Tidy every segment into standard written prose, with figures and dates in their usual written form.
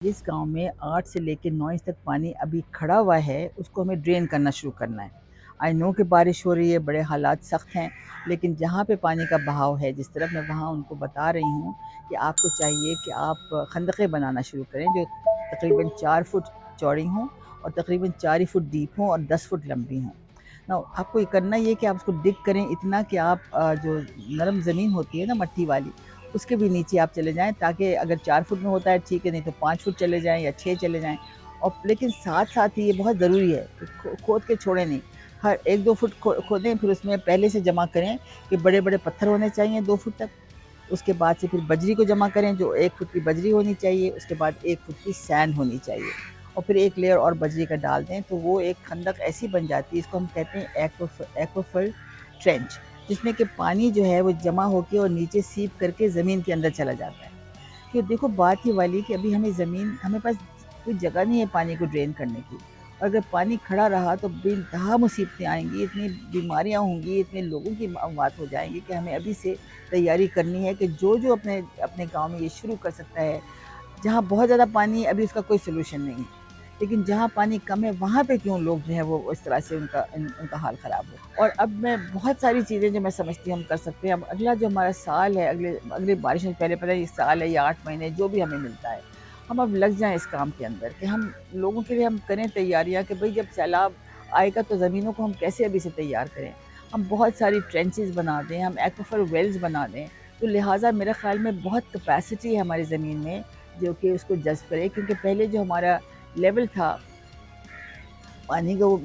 जिस गांव में 8 से लेकर 9 इंच तक पानी अभी खड़ा हुआ है, उसको हमें ड्रेन करना शुरू करना है। आई नो कि बारिश हो रही है, बड़े हालात सख्त हैं, लेकिन जहाँ पे पानी का बहाव है जिस तरफ, मैं वहाँ उनको बता रही हूँ कि आपको चाहिए कि आप खंदकें बनाना शुरू करें जो तकरीबन 4 फुट चौड़ी हों और तकरीबन 4 ही फुट डीप हों और 10 फुट लंबी हों। ना आपको ये करना ये कि आप उसको डिग करें इतना कि आप जो नरम ज़मीन होती है ना मट्टी वाली, उसके भी नीचे आप चले जाएँ, ताकि अगर 4 फुट में होता है ठीक है, नहीं तो 5 फुट चले जाएँ या 6 चले जाएँ। और लेकिन साथ-साथ ही ये बहुत ज़रूरी है कि खोद के छोड़ें नहीं। हर 1-2 फुट खोदें, फिर उसमें पहले से जमा करें कि बड़े-बड़े पत्थर होने चाहिए 2 फुट तक। उसके बाद से फिर बजरी को जमा करें, जो 1 फुट की बजरी होनी चाहिए, उसके बाद 1 फुट की सैंड होनी चाहिए और फिर 1 लेयर और बजरी का डाल दें, तो वो एक खंदक ऐसी बन जाती है, इसको हम कहते हैं एक्वाफर ट्रेंच, जिसमें कि पानी जो है वो जमा होके और नीचे सीप करके ज़मीन के अंदर चला जाता है। कि देखो बात ये वाली कि अभी हमें पास कोई जगह नहीं है पानी को ड्रेन करने की। और अगर पानी खड़ा रहा तो बेइंतहा मुसीबतें आएँगी, इतनी बीमारियाँ होंगी, इतने लोगों की अमवात हो जाएँगी कि हमें अभी से तैयारी करनी है कि जो अपने अपने गाँव में ये शुरू कर सकता है। जहाँ बहुत ज़्यादा पानी है अभी उसका कोई सॉल्यूशन नहीं है। लेकिन जहाँ पानी कम है वहाँ पे क्यों लोग जो है वो इस तरह से उनका हाल ख़राब हो। और अब मैं बहुत सारी चीज़ें जो मैं समझती हूँ हम कर सकते हैं। अब अगला जो हमारा साल है, अगले अगली बारिश से पहले पता है ये साल है या 8 महीने जो भी हमें मिलता है, हम अब लग जाएँ इस काम के अंदर कि हम लोगों के लिए हम करें तैयारियाँ कि भई जब सैलाब आएगा तो ज़मीनों को हम कैसे अभी से तैयार करें। हम बहुत सारी ट्रेंचेज़ बना दें, हम एक्वाफर वेल्स बना दें, तो लिहाज़ा मेरे ख़्याल में बहुत कैपेसिटी है हमारी ज़मीन में जो कि उसको जज़्ब करे, क्योंकि पहले जो हमारा लेवल था पानी का, वो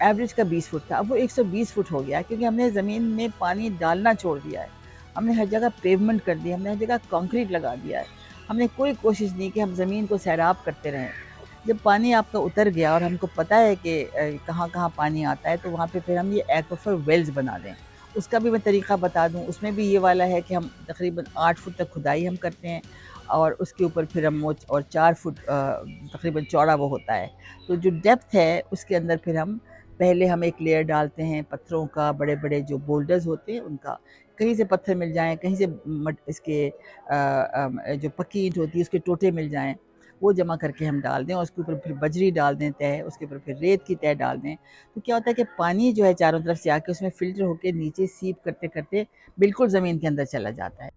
एवरेज का 20 फुट था, अब वो 120 फुट हो गया है, क्योंकि हमने ज़मीन में पानी डालना छोड़ दिया है। हमने हर जगह पेवमेंट कर दिया, हमने हर जगह कंक्रीट लगा दिया है। हमने कोई कोशिश नहीं कि हम ज़मीन को सैराब करते रहें। जब पानी आपका उतर गया और हमको पता है कि कहाँ-कहाँ पानी आता है, तो वहाँ पे फिर हम ये एक्वाफर वेल्स बना दें। उसका भी मैं तरीका बता दूँ, उसमें भी ये वाला है कि हम तकरीबन 8 फुट तक खुदाई हम करते हैं और उसके ऊपर फिर हम वो और 4 फुट तकरीबन चौड़ा वो होता है। तो जो डेप्थ है उसके अंदर फिर पहले हम एक लेयर डालते हैं पत्थरों का, बड़े-बड़े जो बोल्डर्स होते हैं उनका। कहीं से पत्थर मिल जाएँ, कहीं से जो पक्की ईंट होती है उसके टोटे मिल जाएँ, वो जमा करके हम डाल दें और उसके ऊपर फिर बजरी डाल दें तह, उसके ऊपर फिर रेत की तह डाल दें। तो क्या होता है कि पानी जो है चारों तरफ से आके उसमें फ़िल्टर होके नीचे सीप करते-करते बिल्कुल ज़मीन के अंदर चला जाता है।